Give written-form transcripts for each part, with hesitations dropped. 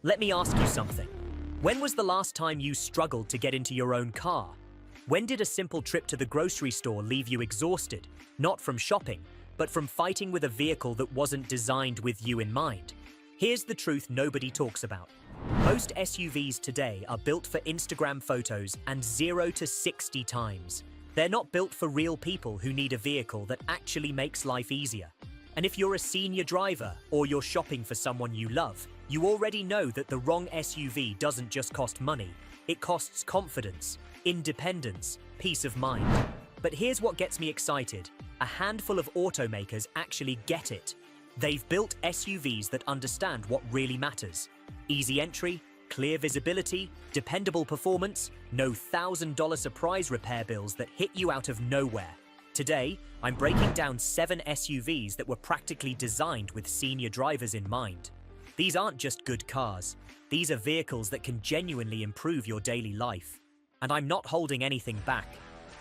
Let me ask you something. When was the last time you struggled to get into your own car? When did a simple trip to the grocery store leave you exhausted, not from shopping, but from fighting with a vehicle that wasn't designed with you in mind? Here's the truth nobody talks about. Most SUVs today are built for Instagram photos and 0 to 60 times. They're not built for real people who need a vehicle that actually makes life easier. And if you're a senior driver or you're shopping for someone you love, you already know that the wrong SUV doesn't just cost money, it costs confidence, independence, peace of mind. But here's what gets me excited. A handful of automakers actually get it. They've built SUVs that understand what really matters. Easy entry, clear visibility, dependable performance, no $1,000 surprise repair bills that hit you out of nowhere. Today, I'm breaking down 7 SUVs that were practically designed with senior drivers in mind. These aren't just good cars. These are vehicles that can genuinely improve your daily life. And I'm not holding anything back.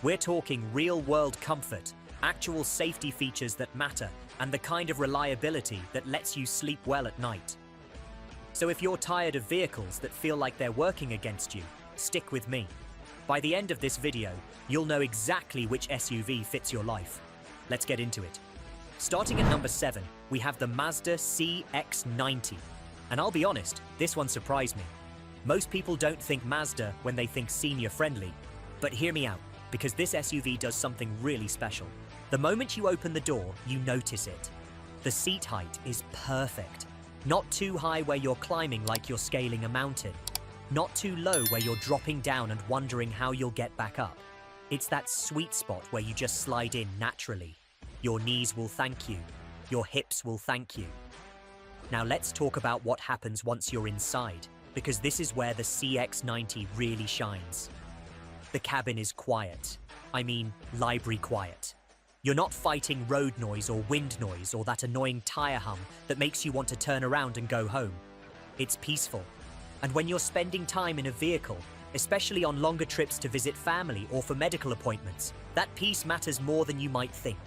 We're talking real-world comfort, actual safety features that matter, and the kind of reliability that lets you sleep well at night. So if you're tired of vehicles that feel like they're working against you, stick with me. By the end of this video, you'll know exactly which SUV fits your life. Let's get into it. Starting at number 7, we have the Mazda CX-90. And I'll be honest, this one surprised me. Most people don't think Mazda when they think senior friendly. But hear me out, because this SUV does something really special. The moment you open the door, you notice it. The seat height is perfect. Not too high where you're climbing like you're scaling a mountain. Not too low where you're dropping down and wondering how you'll get back up. It's that sweet spot where you just slide in naturally. Your knees will thank you. Your hips will thank you. Now let's talk about what happens once you're inside, because this is where the CX-90 really shines. The cabin is quiet. I mean, library quiet. You're not fighting road noise or wind noise or that annoying tire hum that makes you want to turn around and go home. It's peaceful. And when you're spending time in a vehicle, especially on longer trips to visit family or for medical appointments, that peace matters more than you might think.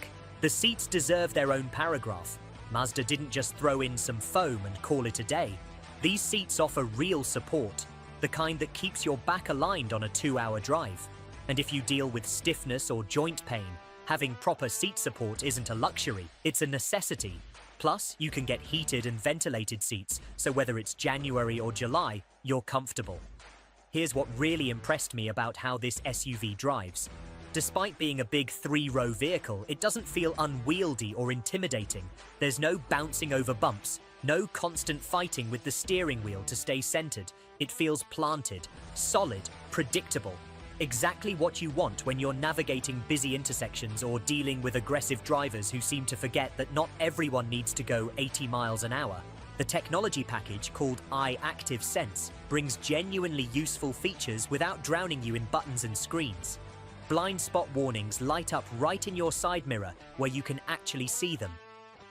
The seats deserve their own paragraph. Mazda didn't just throw in some foam and call it a day. These seats offer real support, the kind that keeps your back aligned on a 2-hour drive. And if you deal with stiffness or joint pain, having proper seat support isn't a luxury, it's a necessity. Plus, you can get heated and ventilated seats, so whether it's January or July, you're comfortable. Here's what really impressed me about how this SUV drives. Despite being a big 3-row vehicle, it doesn't feel unwieldy or intimidating. There's no bouncing over bumps, no constant fighting with the steering wheel to stay centered. It feels planted, solid, predictable. Exactly what you want when you're navigating busy intersections or dealing with aggressive drivers who seem to forget that not everyone needs to go 80 miles an hour. The technology package, called iActive Sense, brings genuinely useful features without drowning you in buttons and screens. Blind spot warnings light up right in your side mirror where you can actually see them.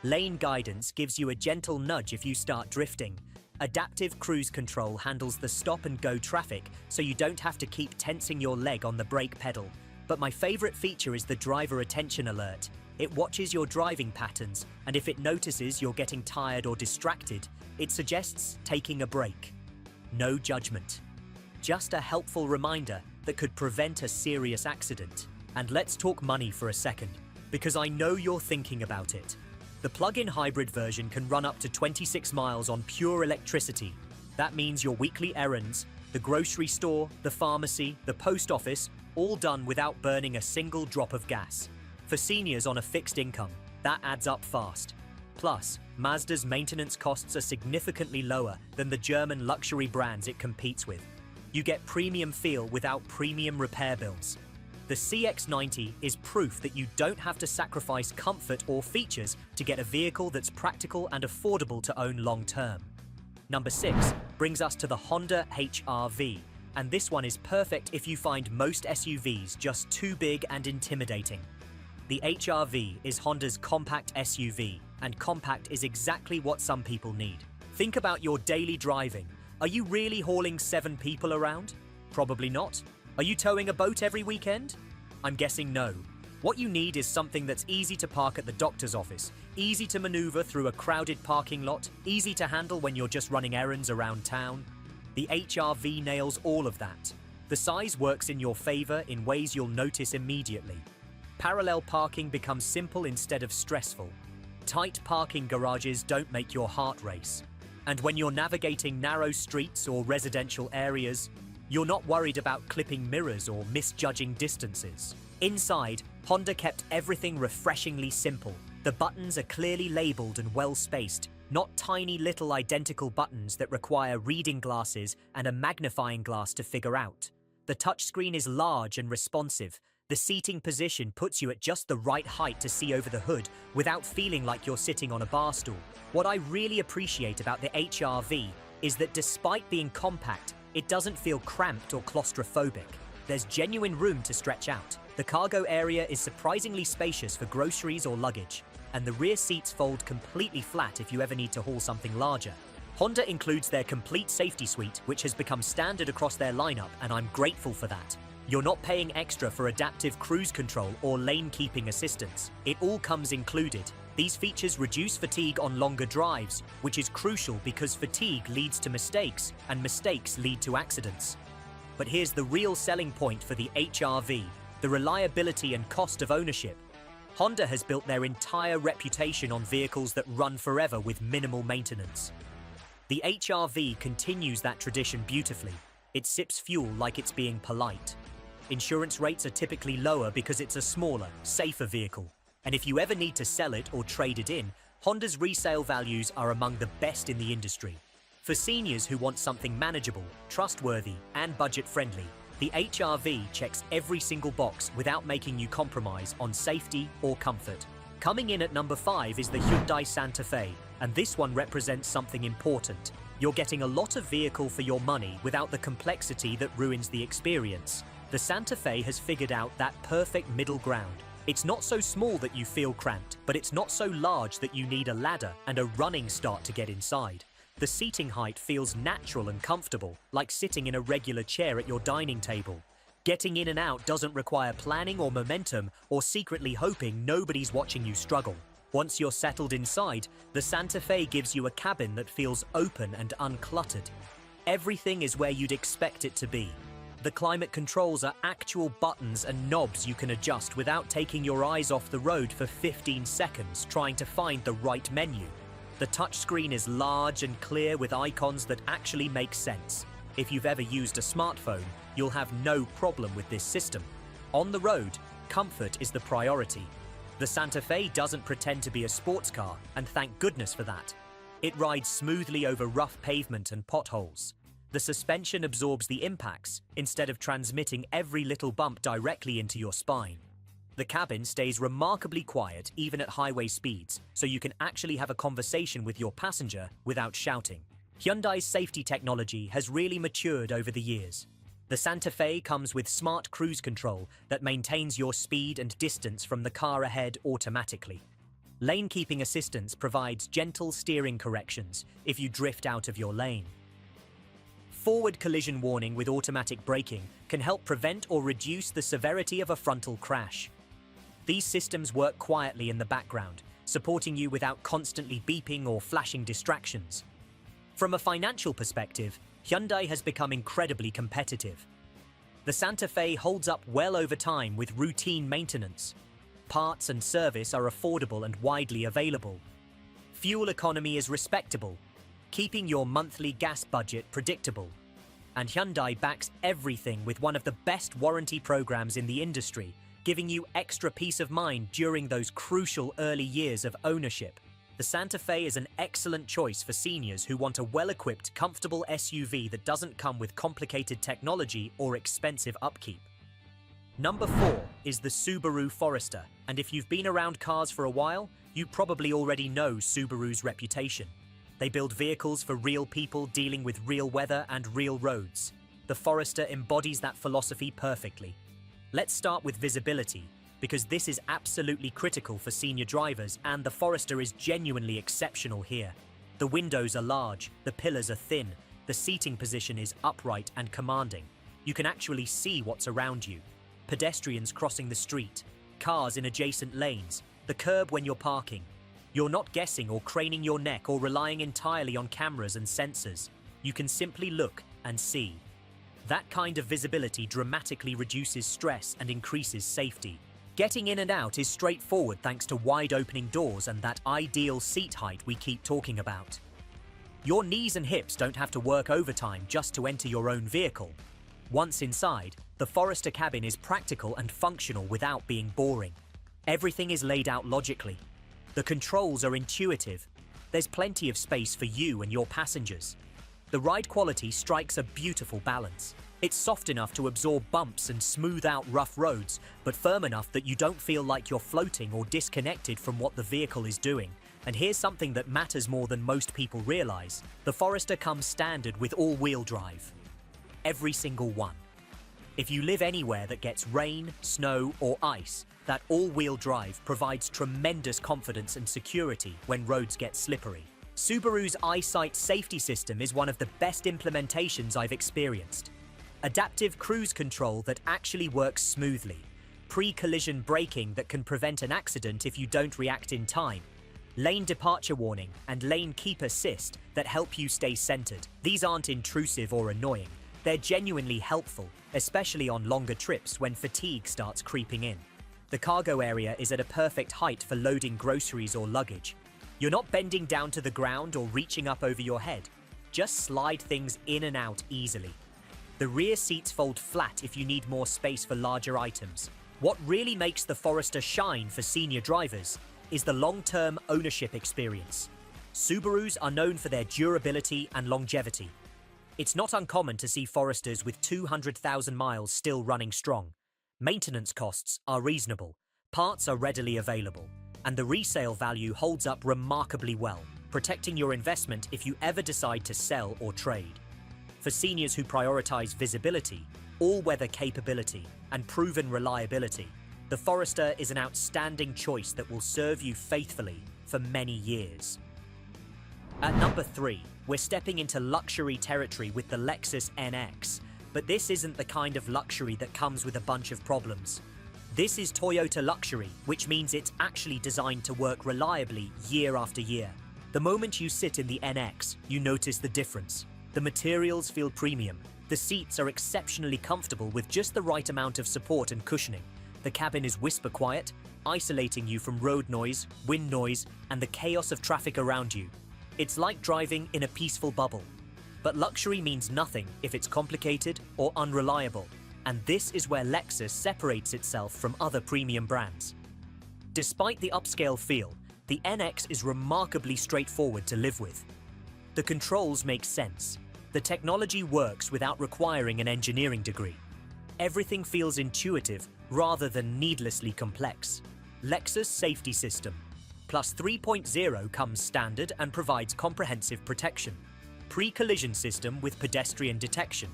Lane guidance gives you a gentle nudge if you start drifting. Adaptive cruise control handles the stop-and-go traffic, so you don't have to keep tensing your leg on the brake pedal. But my favorite feature is the driver attention alert. It watches your driving patterns, and if it notices you're getting tired or distracted, it suggests taking a break. No judgment. Just a helpful reminder that could prevent a serious accident. And let's talk money for a second, because I know you're thinking about it. The plug-in hybrid version can run up to 26 miles on pure electricity. That means your weekly errands, the grocery store, the pharmacy, the post office, all done without burning a single drop of gas. For seniors on a fixed income, that adds up fast. Plus, Mazda's maintenance costs are significantly lower than the German luxury brands it competes with. You get premium feel without premium repair bills. The CX-90 is proof that you don't have to sacrifice comfort or features to get a vehicle that's practical and affordable to own long-term. Number 6 brings us to the Honda HR-V, and this one is perfect if you find most SUVs just too big and intimidating. The HR-V is Honda's compact SUV, and compact is exactly what some people need. Think about your daily driving. Are you really hauling 7 people around? Probably not. Are you towing a boat every weekend? I'm guessing no. What you need is something that's easy to park at the doctor's office, easy to maneuver through a crowded parking lot, easy to handle when you're just running errands around town. The HR-V nails all of that. The size works in your favor in ways you'll notice immediately. Parallel parking becomes simple instead of stressful. Tight parking garages don't make your heart race. And when you're navigating narrow streets or residential areas, you're not worried about clipping mirrors or misjudging distances. Inside, Honda kept everything refreshingly simple. The buttons are clearly labeled and well-spaced, not tiny little identical buttons that require reading glasses and a magnifying glass to figure out. The touchscreen is large and responsive. The seating position puts you at just the right height to see over the hood without feeling like you're sitting on a bar stool. What I really appreciate about the HR-V is that despite being compact, it doesn't feel cramped or claustrophobic. There's genuine room to stretch out. The cargo area is surprisingly spacious for groceries or luggage, and the rear seats fold completely flat if you ever need to haul something larger. Honda includes their complete safety suite, which has become standard across their lineup, and I'm grateful for that. You're not paying extra for adaptive cruise control or lane-keeping assistance. It all comes included. These features reduce fatigue on longer drives, which is crucial because fatigue leads to mistakes, and mistakes lead to accidents. But here's the real selling point for the HR-V, the reliability and cost of ownership. Honda has built their entire reputation on vehicles that run forever with minimal maintenance. The HR-V continues that tradition beautifully. It sips fuel like it's being polite. Insurance rates are typically lower because it's a smaller, safer vehicle. And if you ever need to sell it or trade it in, Honda's resale values are among the best in the industry. For seniors who want something manageable, trustworthy, and budget-friendly, the HR-V checks every single box without making you compromise on safety or comfort. Coming in at number 5 is the Hyundai Santa Fe, and this one represents something important. You're getting a lot of vehicle for your money without the complexity that ruins the experience. The Santa Fe has figured out that perfect middle ground. It's not so small that you feel cramped, but it's not so large that you need a ladder and a running start to get inside. The seating height feels natural and comfortable, like sitting in a regular chair at your dining table. Getting in and out doesn't require planning or momentum or secretly hoping nobody's watching you struggle. Once you're settled inside, the Santa Fe gives you a cabin that feels open and uncluttered. Everything is where you'd expect it to be. The climate controls are actual buttons and knobs you can adjust without taking your eyes off the road for 15 seconds trying to find the right menu. The touchscreen is large and clear with icons that actually make sense. If you've ever used a smartphone, you'll have no problem with this system. On the road, comfort is the priority. The Santa Fe doesn't pretend to be a sports car, and thank goodness for that. It rides smoothly over rough pavement and potholes. The suspension absorbs the impacts instead of transmitting every little bump directly into your spine. The cabin stays remarkably quiet even at highway speeds, so you can actually have a conversation with your passenger without shouting. Hyundai's safety technology has really matured over the years. The Santa Fe comes with smart cruise control that maintains your speed and distance from the car ahead automatically. Lane keeping assistance provides gentle steering corrections if you drift out of your lane. Forward collision warning with automatic braking can help prevent or reduce the severity of a frontal crash. These systems work quietly in the background, supporting you without constantly beeping or flashing distractions. From a financial perspective, Hyundai has become incredibly competitive. The Santa Fe holds up well over time with routine maintenance. Parts and service are affordable and widely available. Fuel economy is respectable, keeping your monthly gas budget predictable. And Hyundai backs everything with one of the best warranty programs in the industry, giving you extra peace of mind during those crucial early years of ownership. The Santa Fe is an excellent choice for seniors who want a well-equipped, comfortable SUV that doesn't come with complicated technology or expensive upkeep. Number 4 is the Subaru Forester, and if you've been around cars for a while, you probably already know Subaru's reputation. They build vehicles for real people dealing with real weather and real roads. The Forester embodies that philosophy perfectly. Let's start with visibility, because this is absolutely critical for senior drivers, and the Forester is genuinely exceptional here. The windows are large, the pillars are thin, the seating position is upright and commanding. You can actually see what's around you. Pedestrians crossing the street, cars in adjacent lanes, the curb when you're parking. You're not guessing or craning your neck or relying entirely on cameras and sensors. You can simply look and see. That kind of visibility dramatically reduces stress and increases safety. Getting in and out is straightforward thanks to wide-opening doors and that ideal seat height we keep talking about. Your knees and hips don't have to work overtime just to enter your own vehicle. Once inside, the Forester cabin is practical and functional without being boring. Everything is laid out logically. The controls are intuitive. There's plenty of space for you and your passengers. The ride quality strikes a beautiful balance. It's soft enough to absorb bumps and smooth out rough roads, but firm enough that you don't feel like you're floating or disconnected from what the vehicle is doing. And here's something that matters more than most people realize. The Forester comes standard with all-wheel drive. Every single one. If you live anywhere that gets rain, snow, or ice, that all-wheel drive provides tremendous confidence and security when roads get slippery. Subaru's EyeSight safety system is one of the best implementations I've experienced. Adaptive cruise control that actually works smoothly. Pre-collision braking that can prevent an accident if you don't react in time. Lane departure warning and lane keep assist that help you stay centered. These aren't intrusive or annoying. They're genuinely helpful, especially on longer trips when fatigue starts creeping in. The cargo area is at a perfect height for loading groceries or luggage. You're not bending down to the ground or reaching up over your head. Just slide things in and out easily. The rear seats fold flat if you need more space for larger items. What really makes the Forester shine for senior drivers is the long-term ownership experience. Subarus are known for their durability and longevity. It's not uncommon to see Foresters with 200,000 miles still running strong. Maintenance costs are reasonable, parts are readily available, and the resale value holds up remarkably well, protecting your investment if you ever decide to sell or trade. For seniors who prioritize visibility, all-weather capability, and proven reliability, the Forester is an outstanding choice that will serve you faithfully for many years. At number 3, we're stepping into luxury territory with the Lexus NX, but this isn't the kind of luxury that comes with a bunch of problems. This is Toyota luxury, which means it's actually designed to work reliably year after year. The moment you sit in the NX, you notice the difference. The materials feel premium. The seats are exceptionally comfortable with just the right amount of support and cushioning. The cabin is whisper quiet, isolating you from road noise, wind noise, and the chaos of traffic around you. It's like driving in a peaceful bubble. But luxury means nothing if it's complicated or unreliable, and this is where Lexus separates itself from other premium brands. Despite the upscale feel, the NX is remarkably straightforward to live with. The controls make sense. The technology works without requiring an engineering degree. Everything feels intuitive rather than needlessly complex. Lexus Safety System Plus 3.0 comes standard and provides comprehensive protection. Pre-collision system with pedestrian detection.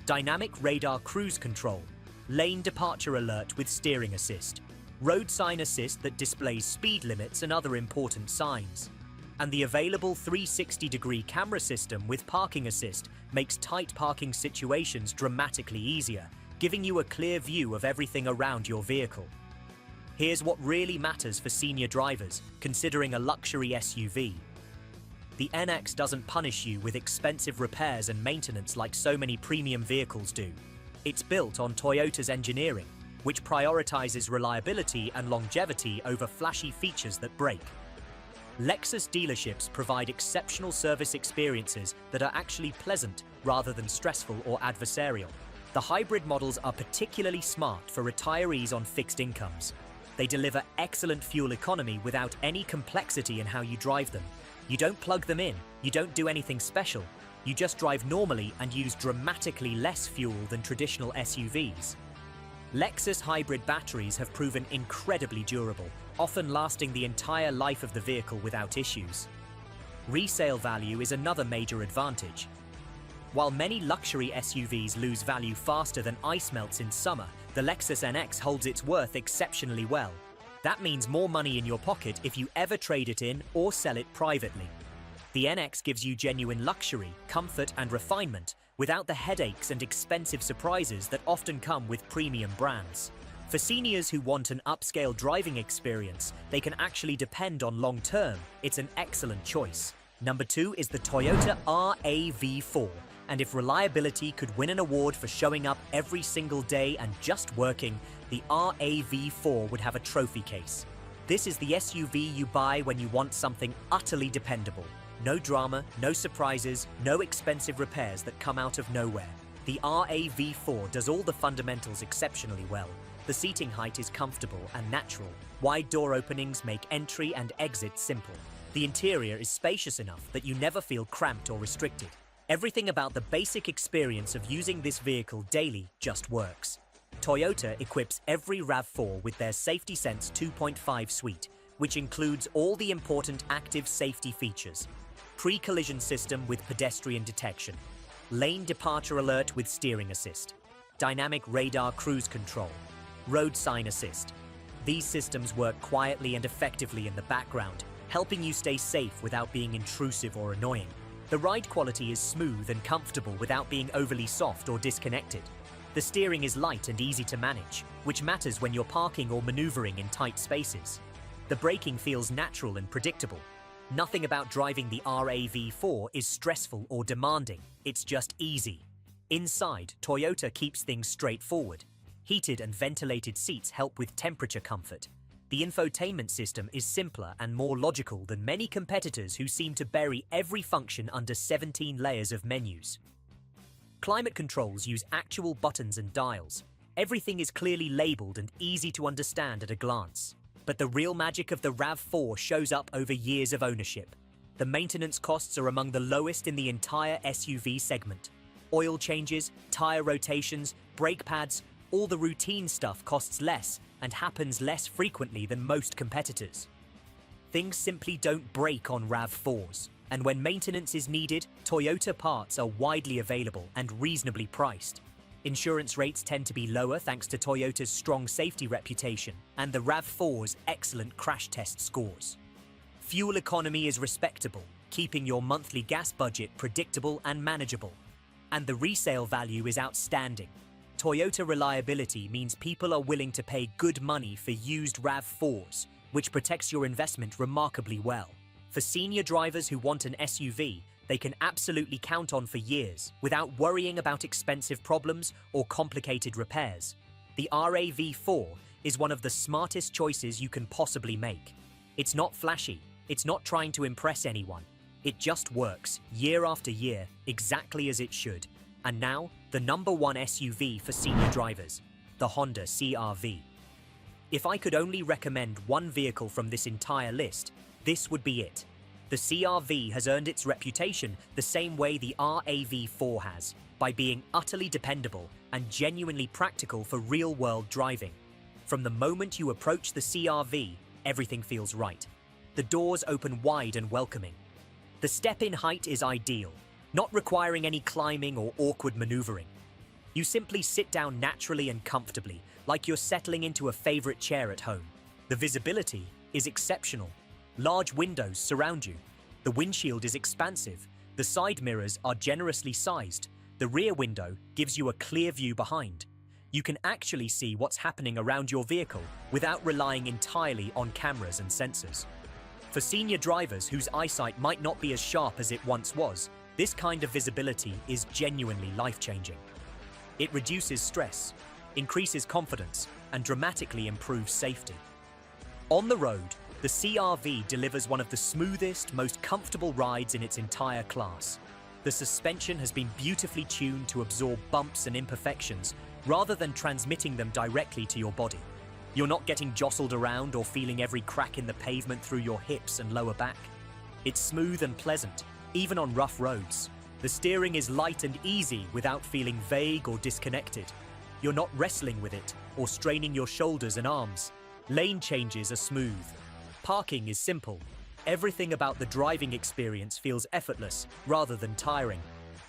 Dynamic radar cruise control. Lane departure alert with steering assist. Road sign assist that displays speed limits and other important signs. And the available 360-degree camera system with parking assist makes tight parking situations dramatically easier, giving you a clear view of everything around your vehicle. Here's what really matters for senior drivers, considering a luxury SUV. The NX doesn't punish you with expensive repairs and maintenance like so many premium vehicles do. It's built on Toyota's engineering, which prioritizes reliability and longevity over flashy features that break. Lexus dealerships provide exceptional service experiences that are actually pleasant rather than stressful or adversarial. The hybrid models are particularly smart for retirees on fixed incomes. They deliver excellent fuel economy without any complexity in how you drive them. You don't plug them in, you don't do anything special. You just drive normally and use dramatically less fuel than traditional SUVs. Lexus hybrid batteries have proven incredibly durable, often lasting the entire life of the vehicle without issues. Resale value is another major advantage. While many luxury SUVs lose value faster than ice melts in summer, the Lexus NX holds its worth exceptionally well. That means more money in your pocket if you ever trade it in or sell it privately. The NX gives you genuine luxury, comfort, and refinement without the headaches and expensive surprises that often come with premium brands. For seniors who want an upscale driving experience they can actually depend on long term, it's an excellent choice. Number 2 is the Toyota RAV4, and if reliability could win an award for showing up every single day and just working, the RAV4 would have a trophy case. This is the SUV you buy when you want something utterly dependable. No drama, no surprises, no expensive repairs that come out of nowhere. The RAV4 does all the fundamentals exceptionally well. The seating height is comfortable and natural. Wide door openings make entry and exit simple. The interior is spacious enough that you never feel cramped or restricted. Everything about the basic experience of using this vehicle daily just works. Toyota equips every RAV4 with their Safety Sense 2.5 suite, which includes all the important active safety features. Pre-collision system with pedestrian detection, lane departure alert with steering assist, dynamic radar cruise control, road sign assist. These systems work quietly and effectively in the background, helping you stay safe without being intrusive or annoying. The ride quality is smooth and comfortable without being overly soft or disconnected. The steering is light and easy to manage, which matters when you're parking or maneuvering in tight spaces. The braking feels natural and predictable. Nothing about driving the RAV4 is stressful or demanding, it's just easy. Inside, Toyota keeps things straightforward. Heated and ventilated seats help with temperature comfort. The infotainment system is simpler and more logical than many competitors who seem to bury every function under 17 layers of menus. Climate controls use actual buttons and dials. Everything is clearly labeled and easy to understand at a glance. But the real magic of the RAV4 shows up over years of ownership. The maintenance costs are among the lowest in the entire SUV segment. Oil changes, tire rotations, brake pads, all the routine stuff costs less and happens less frequently than most competitors. Things simply don't break on RAV4s, and when maintenance is needed, Toyota parts are widely available and reasonably priced. Insurance rates tend to be lower thanks to Toyota's strong safety reputation and the RAV4's excellent crash test scores. Fuel economy is respectable, keeping your monthly gas budget predictable and manageable. And the resale value is outstanding. Toyota reliability means people are willing to pay good money for used RAV4s, which protects your investment remarkably well. For senior drivers who want an SUV, they can absolutely count on for years without worrying about expensive problems or complicated repairs. The RAV4 is one of the smartest choices you can possibly make. It's not flashy, it's not trying to impress anyone. It just works, year after year, exactly as it should. And now, the #1 SUV for senior drivers, the Honda CR-V. If I could only recommend one vehicle from this entire list, this would be it. The CR-V has earned its reputation the same way the RAV4 has, by being utterly dependable and genuinely practical for real-world driving. From the moment you approach the CR-V, everything feels right. The doors open wide and welcoming. The step-in height is ideal, not requiring any climbing or awkward maneuvering. You simply sit down naturally and comfortably, like you're settling into a favorite chair at home. The visibility is exceptional. Large windows surround you. The windshield is expansive. The side mirrors are generously sized. The rear window gives you a clear view behind. You can actually see what's happening around your vehicle without relying entirely on cameras and sensors. For senior drivers whose eyesight might not be as sharp as it once was, this kind of visibility is genuinely life-changing. It reduces stress, increases confidence, and dramatically improves safety. On the road, the CR-V delivers one of the smoothest, most comfortable rides in its entire class. The suspension has been beautifully tuned to absorb bumps and imperfections, rather than transmitting them directly to your body. You're not getting jostled around or feeling every crack in the pavement through your hips and lower back. It's smooth and pleasant, even on rough roads. The steering is light and easy without feeling vague or disconnected. You're not wrestling with it or straining your shoulders and arms. Lane changes are smooth. Parking is simple. Everything about the driving experience feels effortless rather than tiring.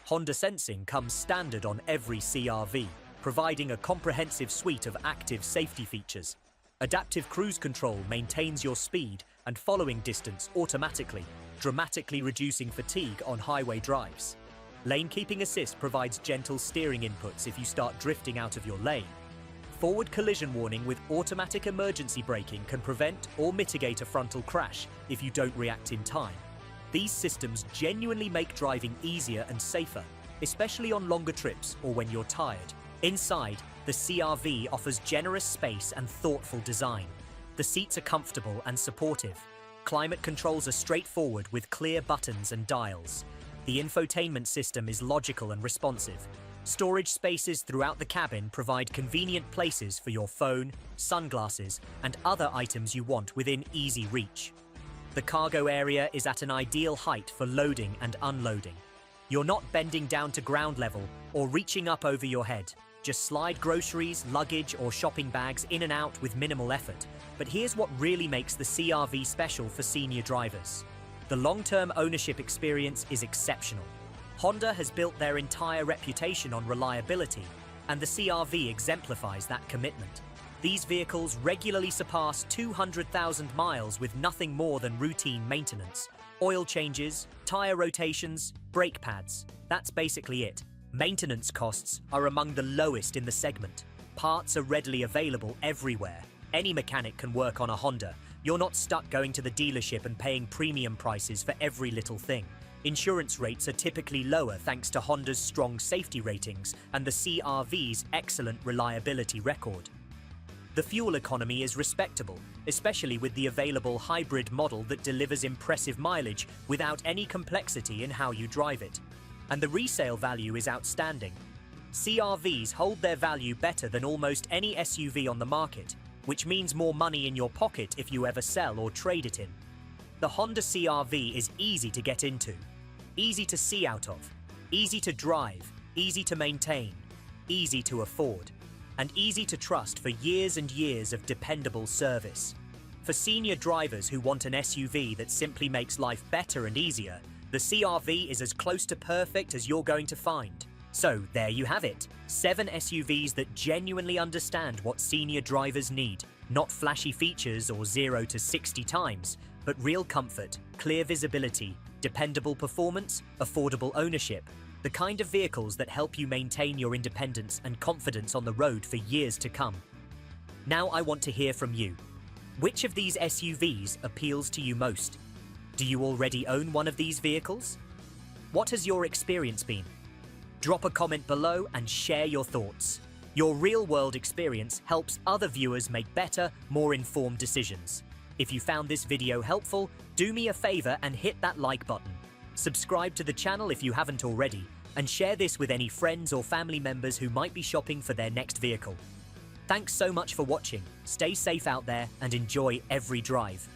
Honda Sensing comes standard on every CR-V, providing a comprehensive suite of active safety features. Adaptive cruise control maintains your speed and following distance automatically, dramatically reducing fatigue on highway drives. Lane keeping assist provides gentle steering inputs if you start drifting out of your lane. Forward collision warning with automatic emergency braking can prevent or mitigate a frontal crash if you don't react in time. These systems genuinely make driving easier and safer, especially on longer trips or when you're tired. Inside, the CR-V offers generous space and thoughtful design. The seats are comfortable and supportive. Climate controls are straightforward with clear buttons and dials. The infotainment system is logical and responsive. Storage spaces throughout the cabin provide convenient places for your phone, sunglasses, and other items you want within easy reach. The cargo area is at an ideal height for loading and unloading. You're not bending down to ground level or reaching up over your head. Just slide groceries, luggage, or shopping bags in and out with minimal effort. But here's what really makes the CR-V special for senior drivers. The long-term ownership experience is exceptional. Honda has built their entire reputation on reliability, and the CR-V exemplifies that commitment. These vehicles regularly surpass 200,000 miles with nothing more than routine maintenance. Oil changes, tire rotations, brake pads. That's basically it. Maintenance costs are among the lowest in the segment. Parts are readily available everywhere. Any mechanic can work on a Honda. You're not stuck going to the dealership and paying premium prices for every little thing. Insurance rates are typically lower thanks to Honda's strong safety ratings and the CR-V's excellent reliability record. The fuel economy is respectable, especially with the available hybrid model that delivers impressive mileage without any complexity in how you drive it. And the resale value is outstanding. CR-Vs hold their value better than almost any SUV on the market, which means more money in your pocket if you ever sell or trade it in. The Honda CR-V is easy to get into, easy to see out of, easy to drive, easy to maintain, easy to afford, and easy to trust for years and years of dependable service. For senior drivers who want an SUV that simply makes life better and easier, the CR-V is as close to perfect as you're going to find. So there you have it, 7 SUVs that genuinely understand what senior drivers need. Not flashy features or 0 to 60 times, but real comfort, clear visibility, dependable performance, affordable ownership. The kind of vehicles that help you maintain your independence and confidence on the road for years to come. Now I want to hear from you. Which of these SUVs appeals to you most? Do you already own one of these vehicles? What has your experience been? Drop a comment below and share your thoughts. Your real-world experience helps other viewers make better, more informed decisions. If you found this video helpful, do me a favor and hit that like button. Subscribe to the channel if you haven't already, and share this with any friends or family members who might be shopping for their next vehicle. Thanks so much for watching. Stay safe out there and enjoy every drive.